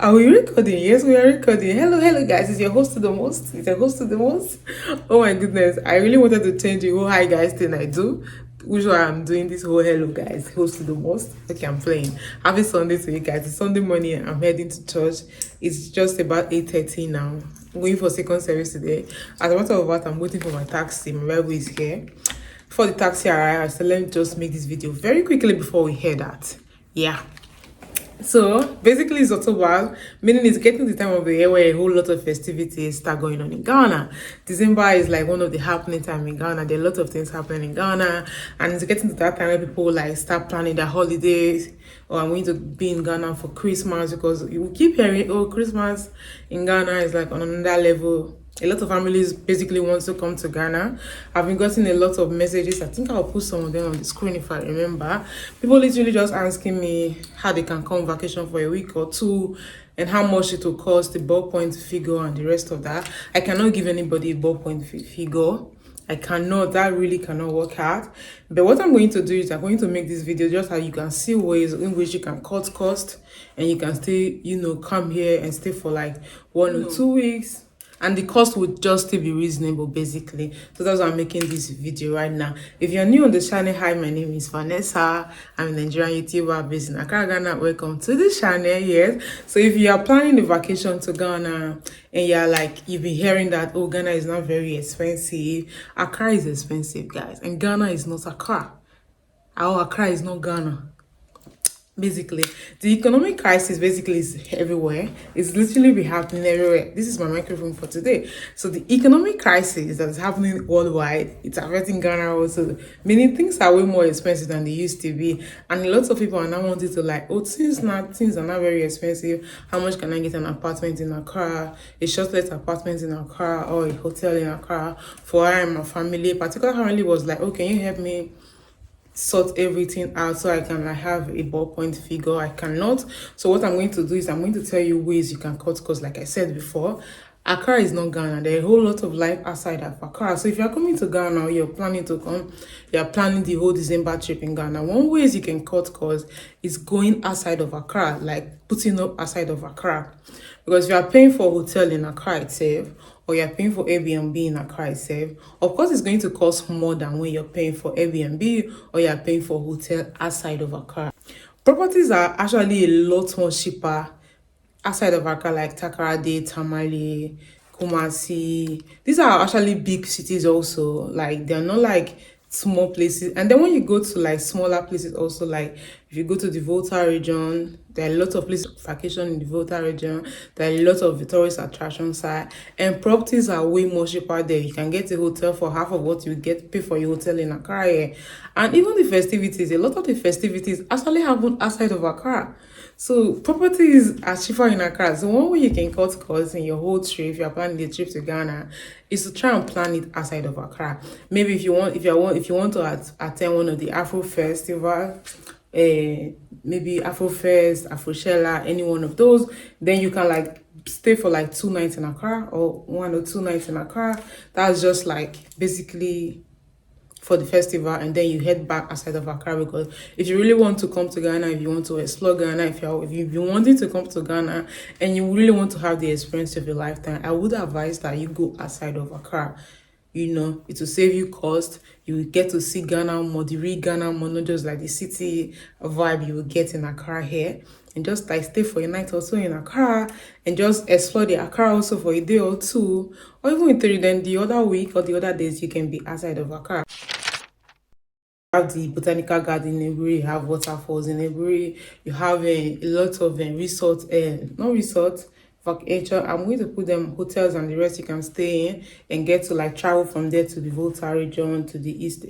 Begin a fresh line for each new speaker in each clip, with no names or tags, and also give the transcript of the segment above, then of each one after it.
Are we recording? Yes, we are recording. Hello, guys. It's your host to the most. It's your host to the most. Oh my goodness. I really wanted to change the whole hi guys thing I do, which is why I'm doing this whole hello guys, host to the most. Okay, I'm playing. Happy Sunday to you guys. It's Sunday morning. I'm heading to church. It's just about 8:30 now. I'm going for second service today. As a matter of fact, I'm waiting for my taxi. My Bible is here. Before the taxi arrives, so let me just make this video very quickly before we head out. Yeah. So basically it's October, meaning it's getting the time of the year where a whole lot of festivities start going on in Ghana. December is like one of the happening time in Ghana. There are a lot of things happening in Ghana, and it's getting to that time where people like start planning their holidays. Or I'm going to be in Ghana for Christmas, because you keep hearing, oh, Christmas in Ghana is like on another level. A lot of families basically want to come to Ghana. I've been getting a lot of messages. I think I'll put some of them on the screen if I remember. People literally just asking me how they can come vacation for a week or two and how much it will cost, the ballpoint figure and the rest of that. I cannot give anybody a ballpoint figure. I cannot, that really cannot work out. But what I'm going to do is I'm going to make this video just how you can see ways in which you can cut cost and you can stay, come here and stay for like 1 or 2 weeks. And the cost would just still be reasonable, basically. So that's why I'm making this video right now. If you're new on the channel, hi, my name is Vanessa. I'm a Nigerian YouTuber based in Accra, Ghana. Welcome to the channel. Yes. So if you are planning a vacation to Ghana and you've been hearing that, oh, Ghana is not very expensive. Accra is expensive, guys. And Ghana is not Accra. Our Accra is not Ghana. Basically, the economic crisis basically is everywhere. It's literally be happening everywhere. This is my microphone for today. So the economic crisis that is happening worldwide, it's affecting Ghana also. Meaning things are way more expensive than they used to be. And a lot of people are now wanting to like, oh, things are not very expensive. How much can I get an apartment in Accra, a short-let apartment in Accra, or a hotel in Accra for I and my family? A particular family was like, oh, can you help me sort everything out so I can have a ballpoint figure? I cannot. So what I'm going to do is I'm going to tell you ways you can cut, because like I said before, Accra is not Ghana. There are a whole lot of life outside of Accra. So if you're coming to Ghana or you're planning to come, you're planning the whole December trip in Ghana, one way is you can cut cost is going outside of Accra, like putting up outside of Accra. Because if you are paying for a hotel in Accra itself, or you're paying for Airbnb in Accra itself, of course it's going to cost more than when you're paying for Airbnb or you're paying for a hotel outside of Accra. Properties are actually a lot more cheaper outside of Accra, like Takoradi, Tamale, Kumasi. These are actually big cities also. Like they're not like small places. And then when you go to like smaller places also, like if you go to the Volta region, there are a lot of places of vacation in the Volta region. There are a lot of tourist attractions side, and properties are way more cheaper there. You can get a hotel for half of what you pay for your hotel in Accra here. And even the festivities, a lot of the festivities actually happen outside of Accra. So properties are cheaper in Accra. So one way you can cut costs in your whole trip, if you're planning the trip to Ghana, is to try and plan it outside of Accra. Maybe if you want to attend one of the Afro festival, maybe Afro Fest, Afro Shella, any one of those, then you can like stay for like 2 nights in Accra or 1 or 2 nights in Accra. That's just like basically for the festival, and then you head back outside of Accra. Because if you really want to come to Ghana, if you want to explore Ghana, if you've been wanting to come to Ghana and you really want to have the experience of your lifetime, I would advise that you go outside of Accra. It will save you cost. You will get to see Ghana more, the real Ghana more, not just like the city vibe you will get in Accra here. And just like stay for a night or so in Accra and just explore the Accra also for a day or two, or even 3. Then the other week or the other days you can be outside of Accra. Have the botanical garden in Eburi, you have waterfalls in Eburi, you have a lot of resorts, not resorts, vacation. I'm going to put them hotels and the rest you can stay in and get to like travel from there to the Volta region, to the east,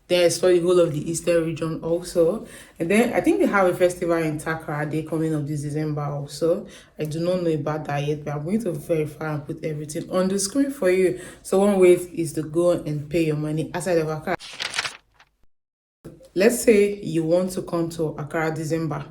then explore the whole of the eastern region also. And then I think they have a festival in Takoradi coming up this December also. I do not know about that yet, but I'm going to verify and put everything on the screen for you. So one way is to go and pay your money outside of Accra. Let's say you want to come to Accra December.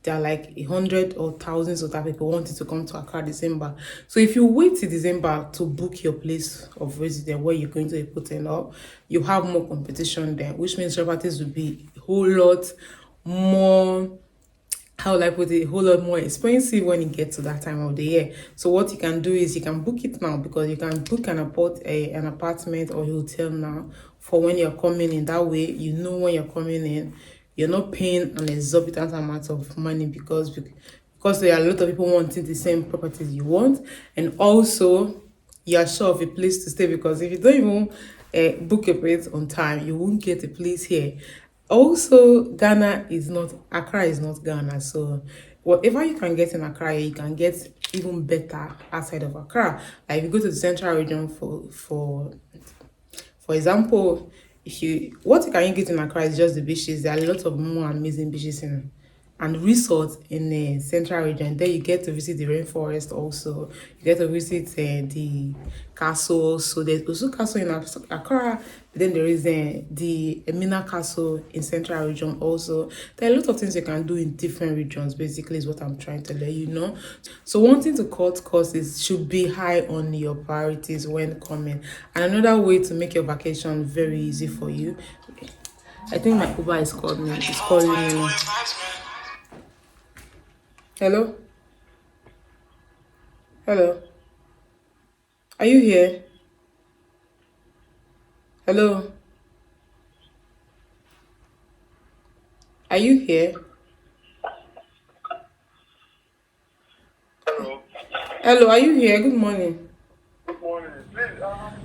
There are like 100 or thousands of other people wanting to come to Accra December. So if you wait till December to book your place of residence where you're going to put it up, you have more competition there, which means properties will be a whole lot more how will I put it, a whole lot more expensive when it gets to that time of the year. So what you can do is you can book it now, because you can book an apartment or hotel now for when you're coming in. That way, you know when you're coming in, you're not paying an exorbitant amount of money, because there are a lot of people wanting the same properties you want, and also you're sure of a place to stay, because if you don't even book a place on time, you won't get a place here. Also, Accra is not Ghana, so whatever you can get in Accra, you can get even better outside of Accra. Like if you go to the central region, for example, if you what you can get in Accra is just the beaches. There are a lot of more amazing beaches and resorts in the central region. Then you get to visit the rainforest also. You get to visit the castle. So there's also castle in Accra. Then there is the Emina Castle in central region also. There are a lot of things you can do in different regions, basically is what I'm trying to let you know. So wanting to cut costs should be high on your priorities when coming. And another way to make your vacation very easy for you, I think my Uber is calling me. It's calling me. Hello? Hello? Are you here? Hello? Are you here?
Hello.
Hello, are you here? Good morning.
Good morning. Please,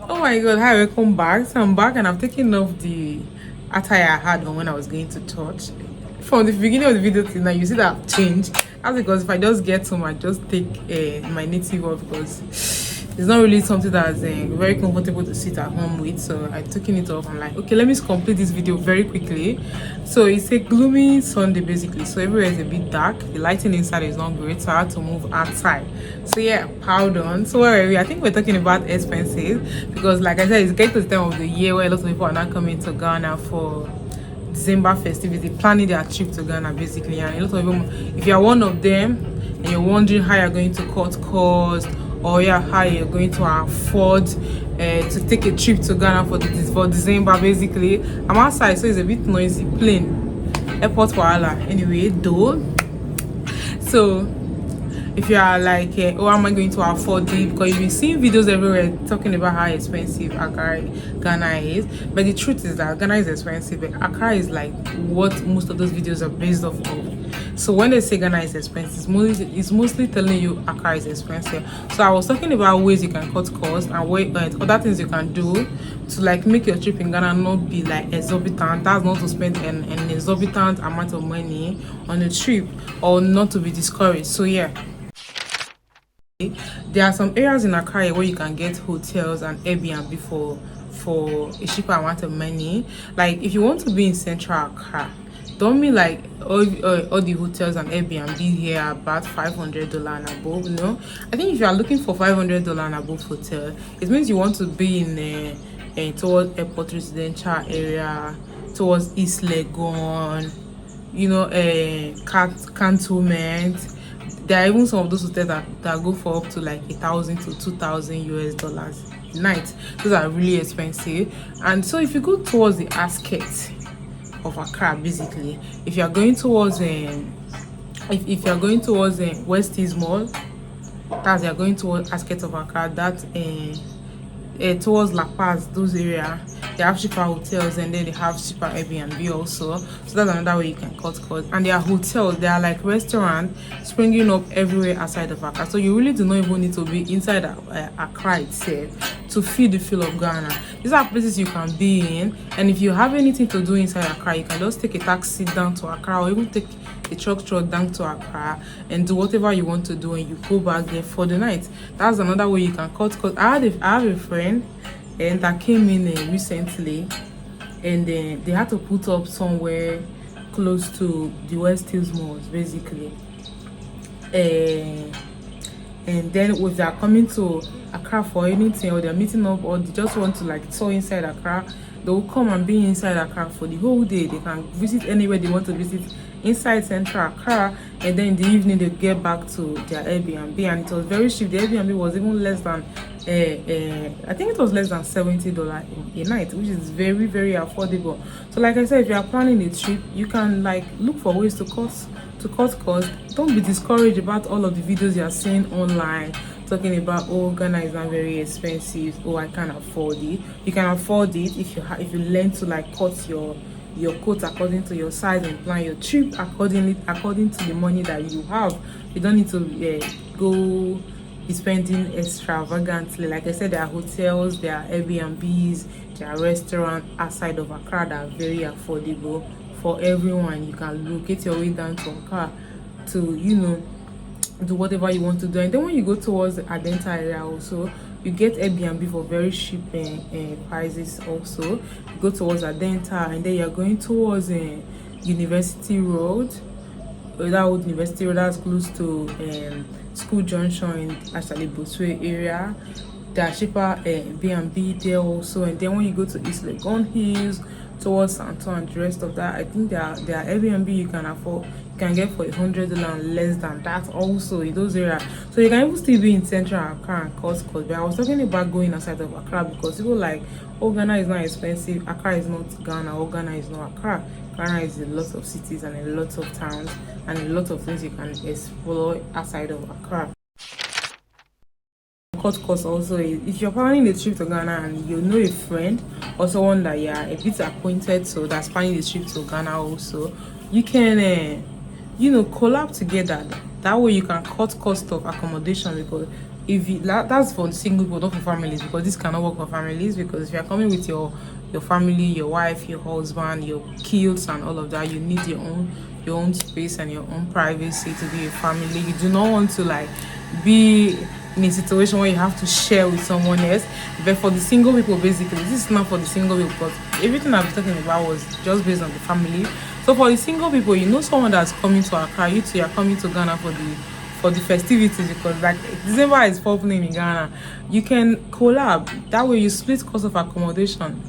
Oh my god, hi, welcome back. So I'm back and I've taken off the attire I had on when I was going to church. From the beginning of the video till now, you see that I've changed. That's because if I just get home, I just take my native off, because it's not really something that's very comfortable to sit at home with. So I taken it off. I'm like, okay, let me complete this video very quickly. So it's a gloomy Sunday basically, so everywhere is a bit dark. The lighting inside is not great, so I had to move outside. So yeah, pardon. So where are we? I think we're talking about expenses, because like I said, it's getting to the time of the year where a lot of people are not coming to Ghana for December festivity, planning their trip to Ghana basically. And a lot of them, if you're one of them and you're wondering how you're going to cut costs, or yeah, how you're going to afford to take a trip to Ghana for December basically, I'm outside, so it's a bit noisy. Plane, airport wahala. Anyway, though, so if you are like, oh, am I going to afford it? Because you've been seeing videos everywhere talking about how expensive Ghana is. But the truth is that Ghana is expensive, but Accra is like what most of those videos are based off of. So when they say Ghana is expensive, it's mostly telling you Accra is expensive. So I was talking about ways you can cut costs and other things you can do to like make your trip in Ghana not be like exorbitant. That's not to spend an exorbitant amount of money on a trip, or not to be discouraged. So yeah, there are some areas in Accra where you can get hotels and Airbnb for a cheaper amount of money. Like if you want to be in central Accra, don't mean like all the hotels and Airbnb here are about $500 and above. No, I think if you are looking for $500 and above hotel, it means you want to be in towards airport residential area, towards East Legon, cantonment. There are even some of those hotels that go for up to like 1,000 to 2,000 US dollars a night. Those are really expensive. And so if you go towards the outskirts of Accra, basically, if you are going towards if you are going towards West East Mall, that's you're going towards outskirts of Accra, that towards La Paz, those areas, they have cheaper hotels, and then they have cheaper Airbnb also. So that's another way you can cut costs. And there are hotels, there are like restaurants springing up everywhere outside of Accra. So you really do not even need to be inside Accra itself to feel the feel of Ghana. These are places you can be in, and if you have anything to do inside Accra, you can just take a taxi down to Accra, or even take a truck down to Accra and do whatever you want to do, and you go back there for the night. That's another way you can cut costs. I have a friend and that came in recently, and they had to put up somewhere close to the West Hills malls basically, and then if they are coming to Accra for anything, or they're meeting up, or they just want to like tour inside Accra, they will come and be inside Accra for the whole day. They can visit anywhere they want to visit inside central Accra, and then in the evening they get back to their Airbnb. And it was very cheap. The Airbnb was even less than I think it was less than $70 a night, which is very, very affordable. So like I said, if you are planning a trip, you can like look for ways to to cut costs, don't be discouraged about all of the videos you are seeing online talking about, oh, Ghana is not very expensive, oh, I can't afford it. You can afford it if you learn to like cut your coat according to your size and plan your trip according to the money that you have. You don't need to go be spending extravagantly. Like I said, there are hotels, there are Airbnbs, there are restaurants outside of Accra that are very affordable for everyone. You can locate your way down to Accra to, do whatever you want to do. And then when you go towards the Adenta area also, you get Airbnb for very cheap prices also. You go towards Adenta, and then you're going towards University Road, that old University Road that's close to School Junction in actually Boswe area. There are cheaper B&B there also. And then when you go to East Legon Hills towards Santo and the rest of that, I think there are Airbnb you can afford, you can get for $100 and less than that also in those areas. So you can even still be in central Accra and cost. But I was talking about going outside of Accra because people like, oh, Ghana is not expensive, Accra is not Ghana, or Ghana is not Accra. Ghana is a lot of cities and a lot of towns and a lot of things you can explore outside of Accra. Cut cost also is, if you're planning a trip to Ghana and you know a friend or someone that you're a bit acquainted to that's planning a trip to Ghana also, you can collab together. That way you can cut cost of accommodation, because if you, that's for single people, not for families, because this cannot work for families. Because if you're coming with your family, your wife, your husband, your kids and all of that, you need your own space and your own privacy to be a family. You do not want to like be in a situation where you have to share with someone else. But for the single people, basically, this is not for the single people, because everything I've been talking about was just based on the family. So for the single people, you know someone that's coming to Accra, you two are coming to Ghana for the festivities, because like December is popular in Ghana. You can collab. That way you split cost of accommodation.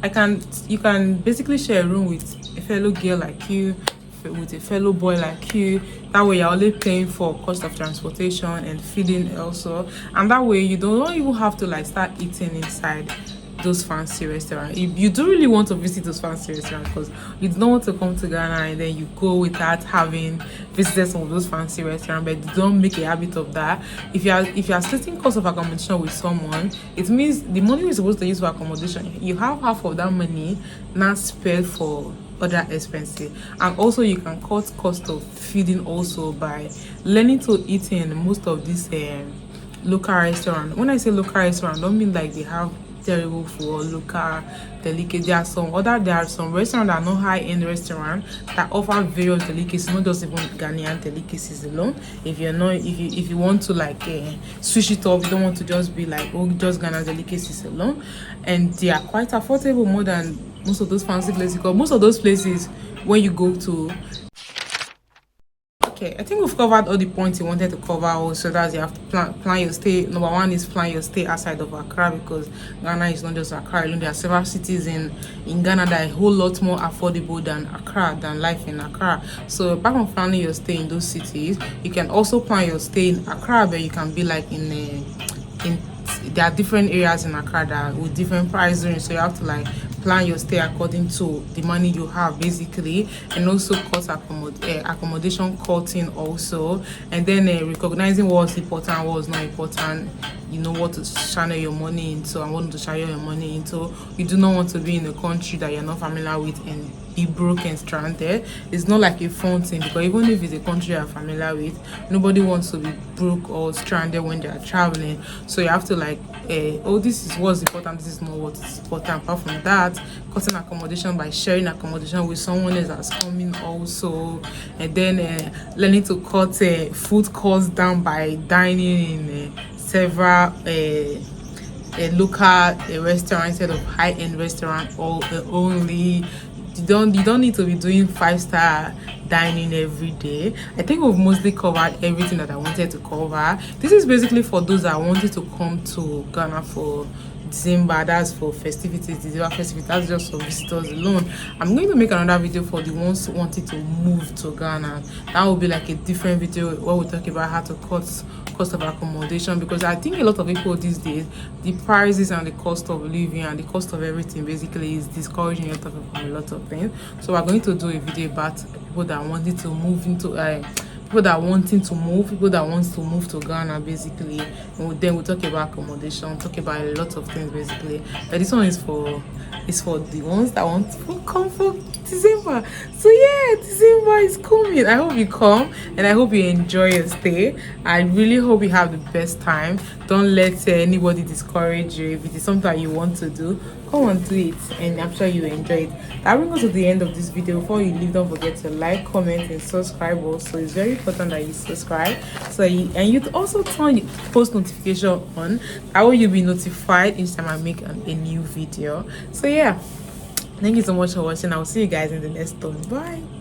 You can basically share a room with a fellow girl like you, with a fellow boy like you. That way you're only paying for cost of transportation and feeding also, and that way you don't even have to like start eating inside those fancy restaurants. If you do really want to visit those fancy restaurants, because you don't want to come to Ghana and then you go without having visited some of those fancy restaurants, but don't make a habit of that. If you are splitting cost of accommodation with someone, it means the money you're supposed to use for accommodation, you have half of that money not spared for other expenses. And also you can cut cost of feeding also by learning to eat in most of these local restaurants. When I say local restaurant, I don't mean like they have terrible food or local delicacy. There are some restaurants that are not high-end restaurants that offer various delicacies, not just even Ghanaian delicacies alone. If you want to like switch it up, you don't want to just be like, oh, just Ghana delicacies alone, and they are quite affordable, more than most of those fancy places. Because most of those places, when you go to, okay, I think we've covered all the points you wanted to cover also. That's you have to plan your stay. Number one is plan your stay outside of Accra, because Ghana is not just Accra alone. There are several cities in Ghana that are a whole lot more affordable than Accra, than life in Accra. So apart from planning your stay in those cities, you can also plan your stay in Accra, where you can be like in there are different areas in Accra that with different price range, so you have to like plan your stay according to the money you have basically, and also cut accommodation cutting also, and then recognizing what's important, what's not important. You know what to channel your money into and what to channel your money into. You do not want to be in a country that you're not familiar with and be broke and stranded. It's not like a fun thing, because even if it's a country you're familiar with, nobody wants to be broke or stranded when they are traveling. So you have to like oh, this is what's important, this is not what's important. Apart from that, cutting accommodation by sharing accommodation with someone else that's coming also, and then learning to cut food costs down by dining in several local restaurants instead of high-end restaurant or only. You don't need to be doing 5-star dining every day. I think we've mostly covered everything that I wanted to cover. This is basically for those that wanted to come to Ghana for December, that's for festivities, December festivities, that's just for visitors alone. I'm going to make another video for the ones who wanted to move to Ghana. That will be like a different video where we talk about how to cut cost of accommodation, because I think a lot of people these days, the prices and the cost of living and the cost of everything basically is discouraging a lot of people from a lot of things. So we're going to do a video about people that wanted to move into people that wanting to move, people that wants to move to Ghana basically. And then we'll talk about accommodation, talk about a lot of things basically. But this one is for the ones that want to come for December. So yeah, December is coming. I hope you come and I hope you enjoy your stay. I really hope you have the best time. Don't let anybody discourage you. If it is something that you want to do, come and do it, and I'm sure you enjoy it. That brings us to the end of this video. Before you leave, don't forget to like, comment, and subscribe. Also, it's very important that you subscribe, and you also turn your post notification on. That way you'll be notified each time I make a new video. So yeah, thank you so much for watching. I'll see you guys in the next one. Bye.